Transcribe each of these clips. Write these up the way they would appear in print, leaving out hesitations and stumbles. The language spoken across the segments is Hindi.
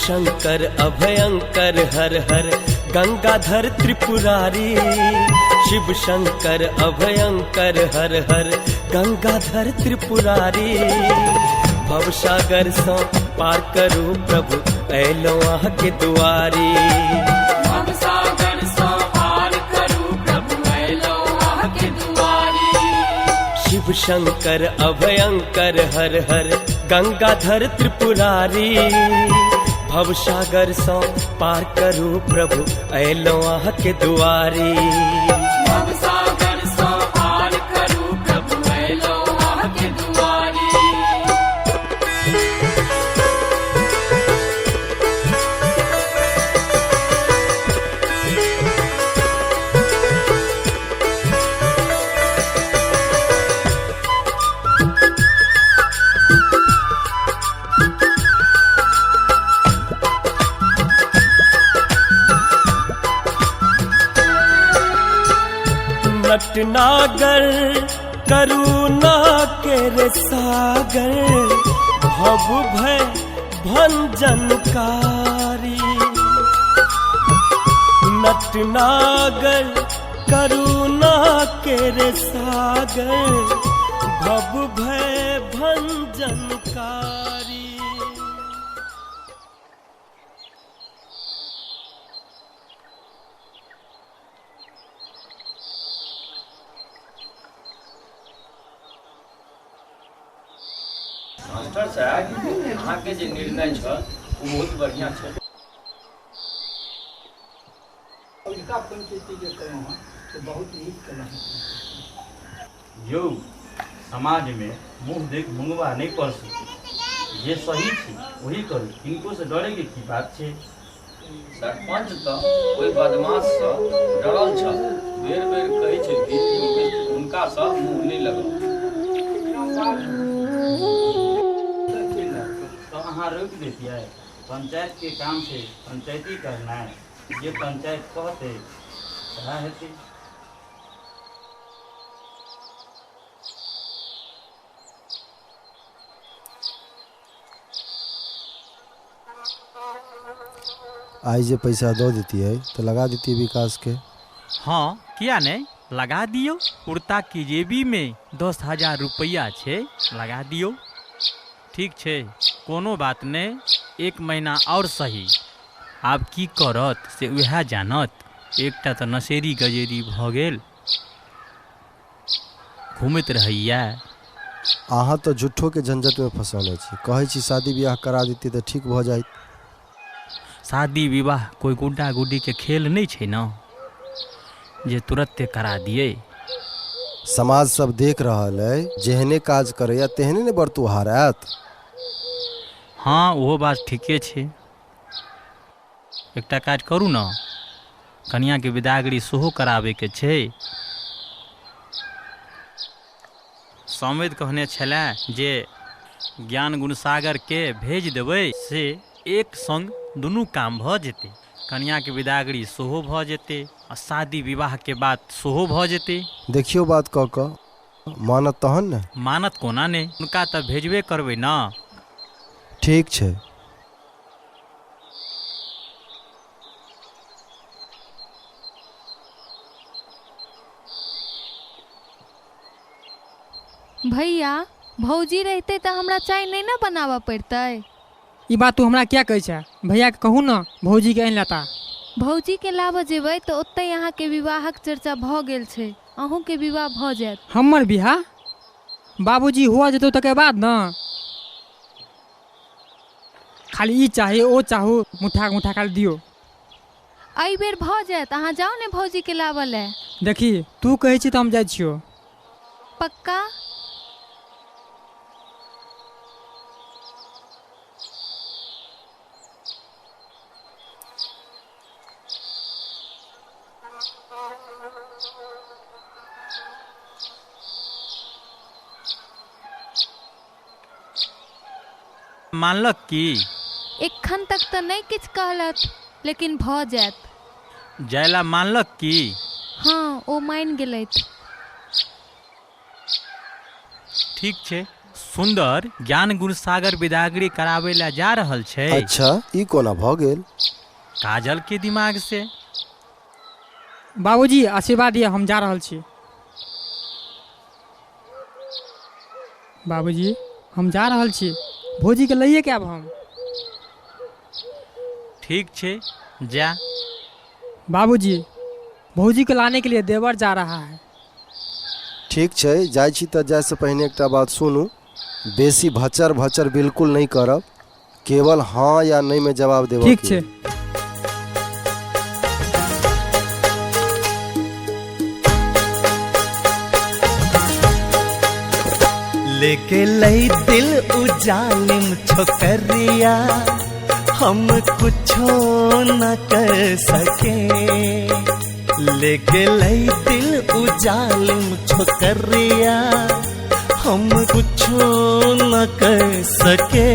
शंकर अभयंकर हर हर गंगाधर त्रिपुरारी। शिव शंकर अभयंकर हर हर गंगाधर त्रिपुरारी। भवसागर से पार करू प्रभु अयलो अहाँ के दुआरी। भवसागर से पार करू प्रभु अयलो अहाँ के दुआरी। शिव शंकर अभयंकर हर हर गंगाधर त्रिपुरारी। भवसागर से पार करू प्रभु अयलो अहाँ के दुआरी। भवसागर से पार करू प्रभु अयलो अहाँ के दुआरी। नटनागर करुणा के रे सागर। भव भय भंजनकारी। नटनागर करुणा के रे सागर। भव भय भंजनकारी। मास्टर साहब अहाँ के जे निर्णय छ वो बहुत बढ़िया छ। उनका पंचायती के करें तो बहुत नीक कला। यो समाज में मुंह देख मुंगवा नहीं पड़ सकती। ये सही थी वही करू, इनको से डरे के की बात छे। सरपंच तो कोई बदमाश से डरल छ। बेर बेर कहे छै कि उनका से मुंह नहीं लगो। तो अहाँ रोक देती है। पंचायत के काम से पंचायती करना है। ये पंचायत कहते कहा हेती। आई जे पैसा दो देती है तो लगा देती है विकास के। हाँ किया नहीं लगा दियो। कुर्ता की जेबी में 10,000 रुपया छे, लगा दियो। ठीक छे कोनो बात नहीं, 1 महीना और सही। आब की करत से वह जानत। एकटा तो नशेरी गजेरी भ गेल, घूमत रहैया। अहाँ तो झूठो के झंझट में फंसौने छी। कहे छी शादी ब्याह करा देती तो ठीक भ जाइत। शादी विवाह कोई गुड्डा गुड्डी के खेल नहीं छे न जे तुरंते करा दिए। समाज सब देख रहल है, जेहने काज करे तेहने ने बरतू हारत। हाँ वो बात ठीके छे। एकटा काज करू न, कन्या के विदागरी सेहो कराबे के छे। समेत कहने छला जे ज्ञान गुणसागर के भेज देबै से एक संग दुनू काम भ जेते। कन्या के विदागरी सेहो भ जेते आ शादी विवाह के बात सेहो भ जेते। देखियो बात कह क मानत तहन ने। मानत कोना ने, उनका तो भेजबे करबै ना। ठीक छे। भैया भौजी रहते तो हमरा चाय नहीं ना बनावा पड़ता। ई बात तू हमरा क्या कहे छे? भैया के कहू ना भौजी के आइन लेता। भौजी के लाबा जेबै तो ओत्ते यहाँ के विवाहक चर्चा भ गेल छे। अहूँ के विवाह भ जायत। हमर बियाह बाबूजी हुआ जेतो तके बाद ना। खाली ई चाहिए ओ चाहू, मुठा मुठा खाली दियो। आई बेर भ जायत। अहाँ जाओ ने भौजी के लाबा ले। देखी तू कहे छी तो हम जाय छियो। पक्का? मानलक की? एखन तक तो नहीं किछ कहलत, लेकिन भ जायत। जायला मानलक की? हाँ ओ मान गेलैथ। ठीक छे, सुंदर ज्ञान गुण सागर विदागरी करावे ला जा रहल छै। अच्छा ई कोना भऽ गेल? काजल के दिमाग से। बाबूजी आशीर्वाद दिया, हम जा रहल छी। बाबूजी हम जा रहल छी, भौजी के लइए के आब हम। ठीक छै जा। बाबूजी भौजी के लाने के लिए देवर जा रहा है। ठीक छै, जाइ छी तऽ जायसँ पहिने एकटा बात सुनू, बेसी भचर भचर बिल्कुल नहीं करब, केवल हाँ या नहीं में जवाब देब। ठीक छै। लेके लई दिल उजालिम छोकरिया, हम कुछो न कर सके। लेके लई दिल उजालिम छोकरिया, हम कुछो न कर सके।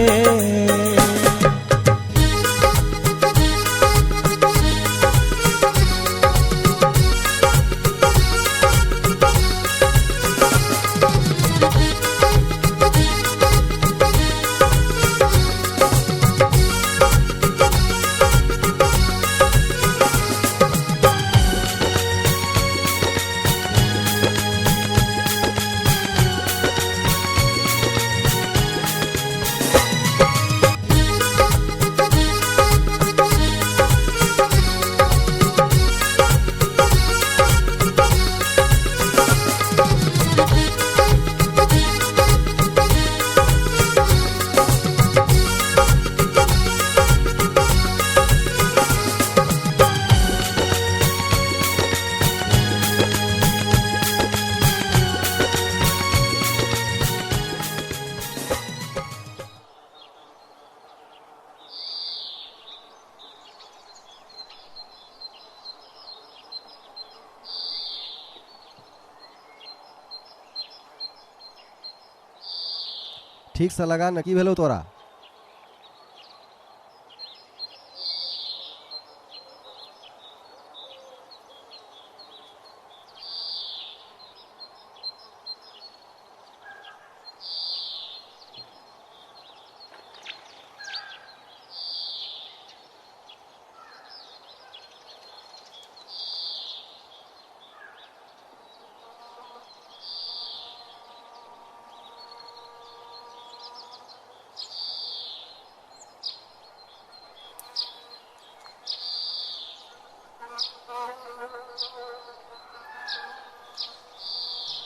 ठीक से लगा न, की भेलो तोरा?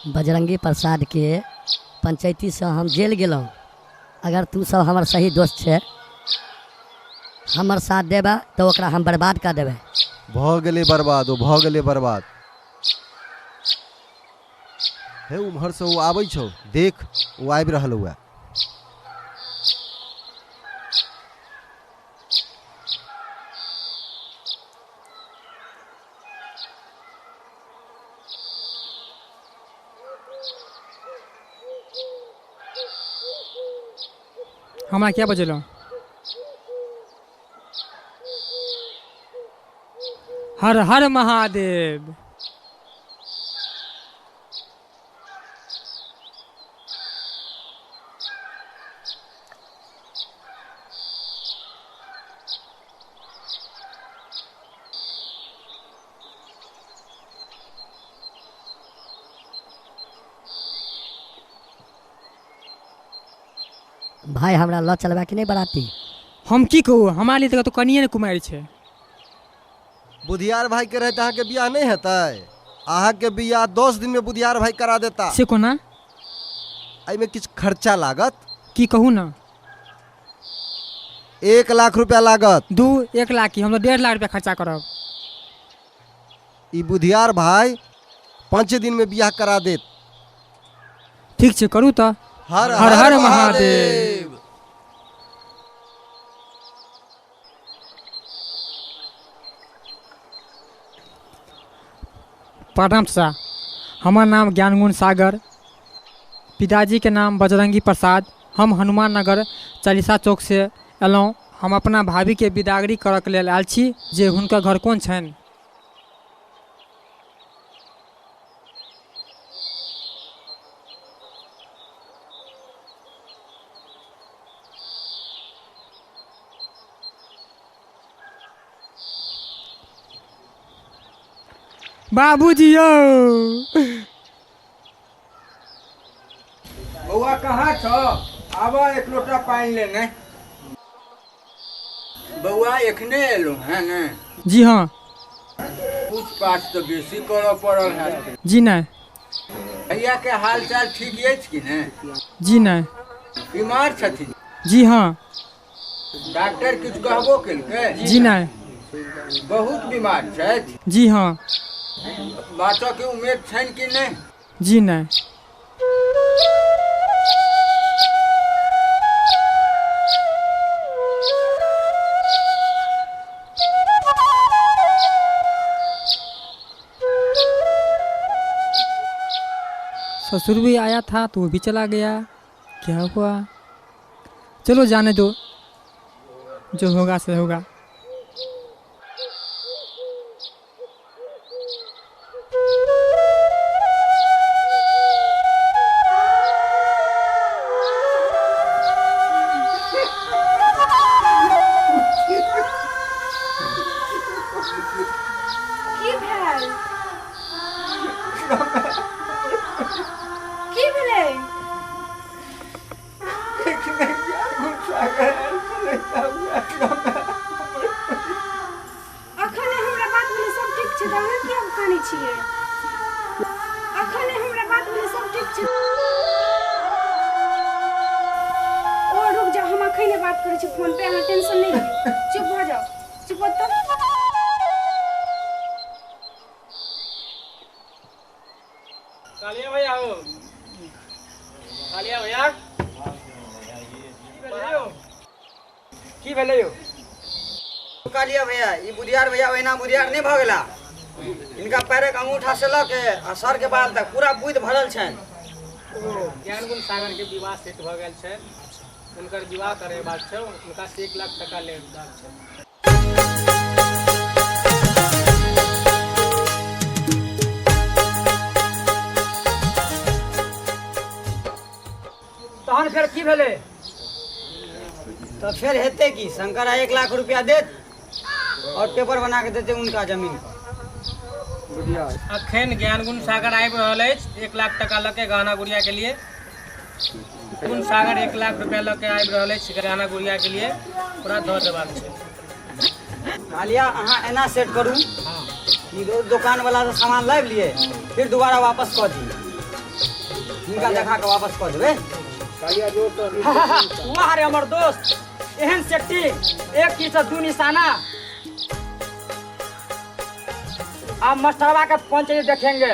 बजरंगी प्रसाद के पंचायती से हम जेल गेलहुँ। अगर तू सब हमर सही दोस्त छे, हमर साथ देबा तो ओकरा हम बर्बाद कर देबे। भऽ गेलै बर्बाद, ओ भऽ गेलै बर्बाद। हे उम्हर से वो आबै छौ, देख वो आबि रहल हुआ। हमरा क्या बजलो? हर हर महादेव। भाई हमरा ल चलबा कि नहीं बराती? हम की कहू, हमारे लिए तो कनिए ने कुमारी छे। बुधियार भाई के रहते अहाँ के बियाह नहीं हेतै? अहाँ के बियाह 10 दिन में बुधियार भाई करा देता। से कोना? आई में किछ खर्चा लागत। की कहू ना? 1 लाख रुपया लागत। 1 लाख की, हम तो 1.5 लाख रुपया खर्चा करब। ई बुधियार भाई 5 दिन में बियाह करा देत। ठीक छे, करू तो। हर हर हर महादेव। प्रणाम चाचा, हमार नाम ज्ञानगुण सागर, पिताजी के नाम बजरंगी प्रसाद। हम हनुमान नगर चालीसा चौक से एलहुँ। हम अपना भाभी के विदागरी करऽ के लेल आयल छी, जे हुनकर घर कोन छनि? बाबूजी यो। बउआ कहाँ छ? आबा एक लोटा पानी लेने। बउआ एखने एलू है ने? जी हाँ। पूछ पाछ तो बेसी करऽ पड़ल है। जी नहीं। भैया के हाल चाल ठीक अछि कि ने? जी नहीं। बीमार छथिन? जी हाँ। डॉक्टर किछु कहबो केलकै? जी नहीं। बहुत बीमार छथि? जी हाँ। बाँचऽ के उम्मीद छनि कि नहीं? जी नहीं। ससुर भी आया था तो वो भी चला गया, क्या हुआ? चलो जाने दो, जो होगा से होगा। की भेल? की भेलै? अखने हमरा बात भेलै सब ठीक छै त अहाँ किया कानै छियै? अखने हमरा बात भेलै सब ठीक छै। ओ रुक जाओ, हम अखने बात करै छी फोन पे, अहाँ टेंशन नहीं लियो। चुप भ जाओ, चुप हो तो। कालिया भैया हो, कालिया भैया की भेलै यौ? कालिया भैया ई बुधियार भैया ओहिना बुधियार नहीं भ गेला। इनका पैरक अंगूठा से लऽ के आ सर के बाल तक पूरा बुद्धि भरल छनि। ज्ञानगुण सागर के विवाह सेट भ गेल छै, उनकर विवाह करेबाक छै, उनका से 1 लाख टका लेबाक छै। तहन फिर की भेलै? तो फिर हेते की शंकरा 1 लाख रुपया देत और पेपर बना के देते उनका जमीन पर। अखन ज्ञानगुण सागर आबि रहल अछि 1 लाख टका लऽ के गहना गुड़िया के लिए। गुण सागर 1 लाख रुपया लऽ के आबि रहल अछि गहना गुड़िया के लिए, पूरा दऽ देबाक छै। कालिया अहाँ एना सेट करू कि दुकान वाला से सामान लाबि लिए, फिर दोबारा वापस कऽ दी, हुनका देखा के वापस कऽ देबै। वाह रे हमर दोस्त, एहन सेटिंग, एक की से 2 निशाना। आप मास्टरवा के फोन चाहिए देखेंगे।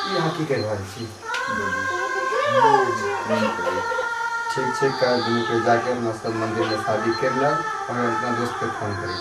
यहाँ की कर रहल छी? ठीक छै, काल्हि दुनू के जाके मसल मंदिर में शादी कर लेब और अपना दोस्त के फोन करी।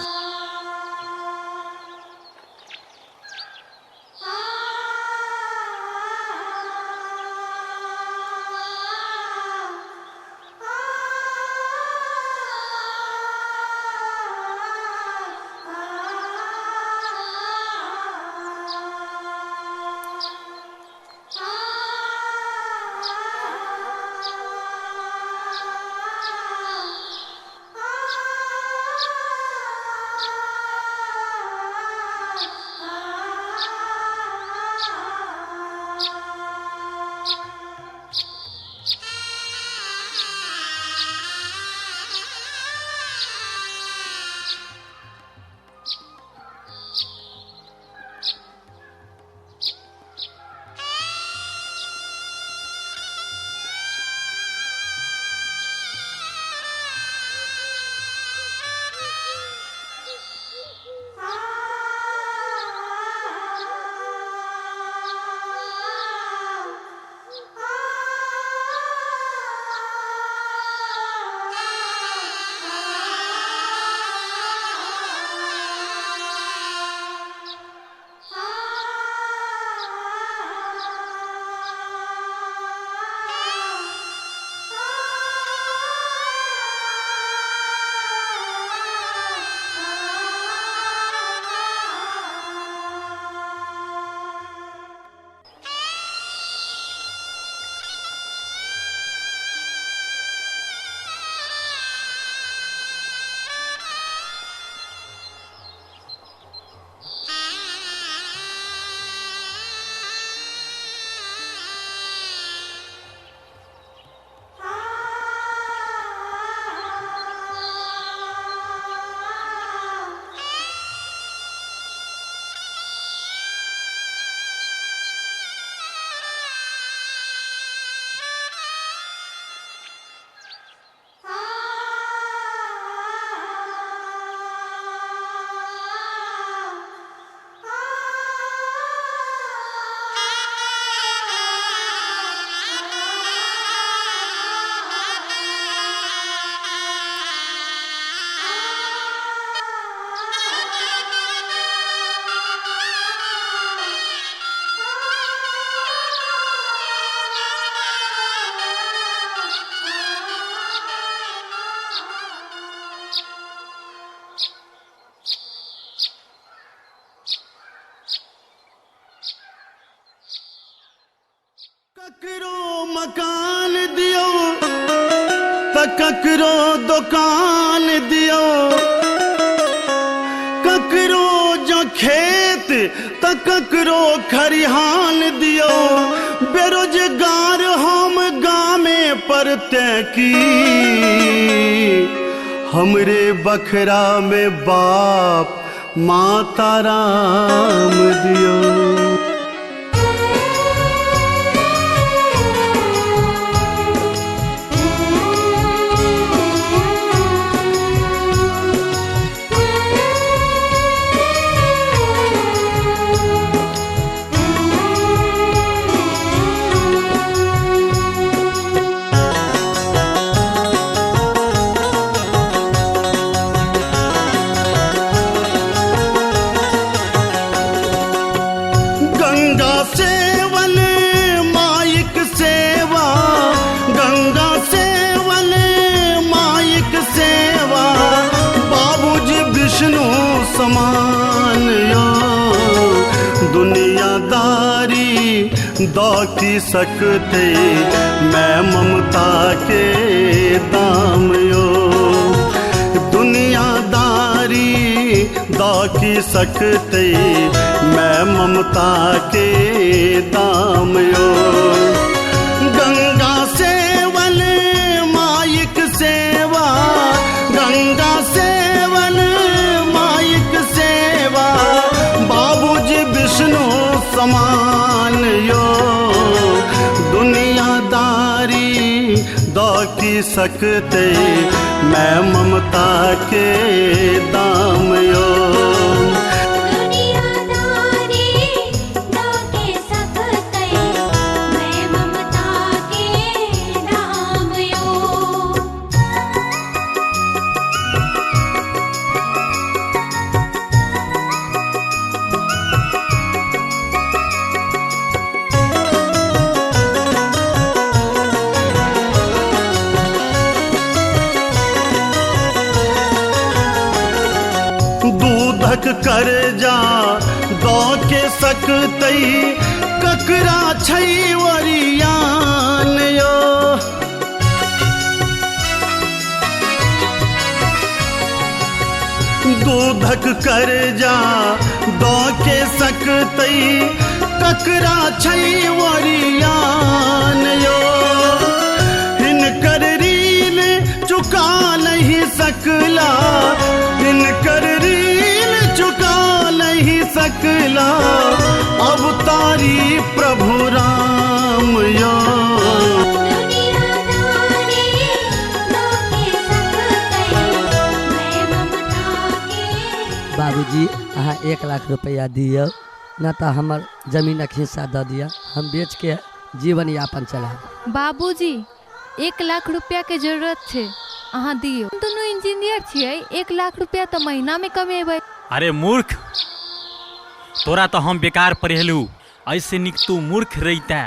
ककरो दुकान दियो, ककरो जो खेत त ककरो खरिहान दियो। बेरोजगार हम गामे पर की, हमरे बखरा में बाप माता राम दियो। समान यो दुनियादारी दौ की सकते, मैं ममता के दाम यो। दुनियादारी दौ की सकते, मैं ममता के दाम यो। गंगा सेवन माइक सेवा, गंगा सेवन माइक सेवा, बाबूजी विष्णु समान यो। दुनियादारी दौ की सकते, मैं ममता के दाम यो। कर जा दौ के सकतई, ककरा छै वरियान यो। दूधक कर जा दौ के सकतई, ककरा छै वरियान यो। हिनकर ऋण चुका नहीं सकला, हिनकर चुका नहीं सकला, अवतारी प्रभु राम यो। बाबूजी अहाँ 1 लाख रुपया दियो, न तो हमर जमीनक हिस्सा दे दिया, हम बेच के जीवन यापन चलाब। बाबूजी 1 लाख रुपया के जरूरत है, अहाँ दियो। हम दोनों इंजीनियर छियै, 1 लाख रुपया तो महीना में कमेबै। अरे मूर्ख, तोरा तो हम बेकार पढ़ेलू, ऐसे निक तू मूर्ख रहीता।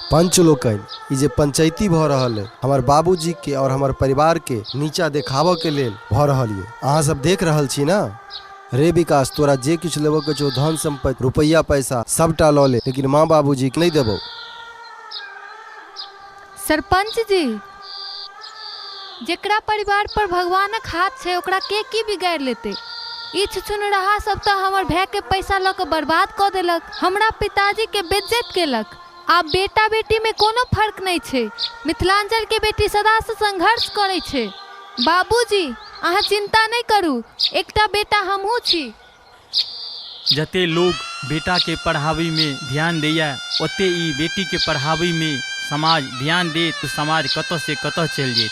पंचलोकन ई जे पंचायती भ रहल है, हमार बाबूजी के और हमार परिवार के नीचा देखाव के लेल भ रहल है। अहाँ सब देख रहल छी ना। रे विकास, तोरा जे कुछ लेबो के छो, धन संपत्ति रुपया पैसा सबटा ल ले, लेकिन माँ बाबूजी के नहीं देबो। सरपंच जी, जेकरा परिवार पर भगवानक हाथ है, ओकरा के की बिगाड़ लेते। ई छुछुनरहा सब तो हमर भाई के पैसा ल के बर्बाद कर देलक, हमरा पिताजी के बेइज्जत केलक। आब बेटा बेटी में कोनो फर्क नहीं छे, मिथिलांचल के बेटी सदा से संघर्ष करे छे। बाबूजी अहाँ चिंता नहीं करू, एकटा बेटा हमहू छी। जते लोग बेटा के पढ़ावी में ध्यान दैया, ओते ई बेटी के पढ़ावी में समाज ध्यान दे तो समाज कतऽ से कतऽ चल जाए।